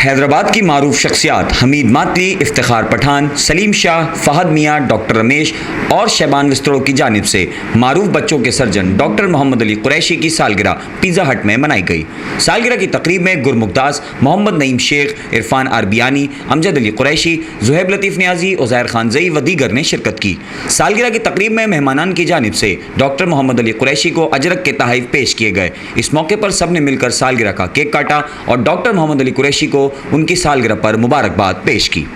हैदराबाद की मारूफ शख्सियात हमीद मातली, इफ्तिखार पठान, सलीम शाह, फहद मियाँ, डॉक्टर रमेश और शहबान विस्तरों की जानिब से मारूफ बच्चों के सर्जन डॉक्टर मोहम्मद अली कुरैशी की सालगिरह पिज़्ज़ा हट में मनाई गई। सालगिरह की तकरीब में गुरमुख्तास, मोहम्मद नईम शेख, इरफान आरबियानी, अमजद अली कुरैशी, जुहैब लतीफ़ नियाजी, उज़ैर खान ज़ई व दीगर ने शिरकत की। सालगिरह की तकरीब में मेहमानान की जानिब से डॉक्टर मोहम्मद अली कुरैशी को अजरक के तोहफ़े पेश किए गए। इस मौके पर सब ने मिलकर सालगिरह का केक काटा और डॉक्टर मोहम्मद अली कुरैशी को उनकी सालगिरह पर मुबारकबाद पेश की।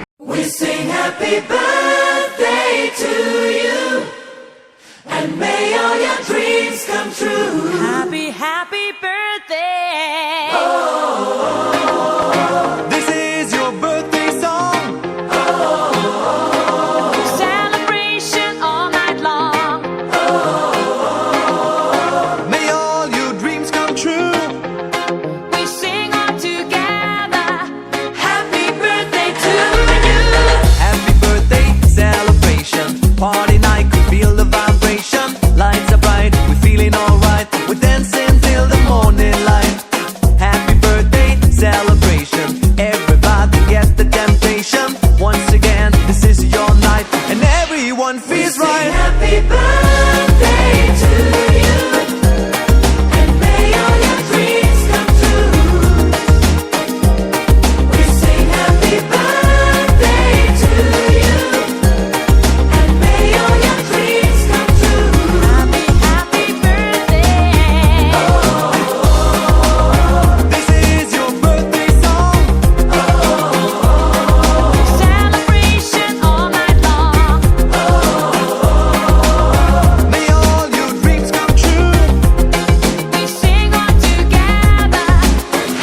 Party night, could feel the vibration. Lights are bright, we're feeling alright. We're dancing till the morning light. Happy birthday celebration. Everybody get the temptation. Once again, this is your night, and everyone feels right. Happy birthday.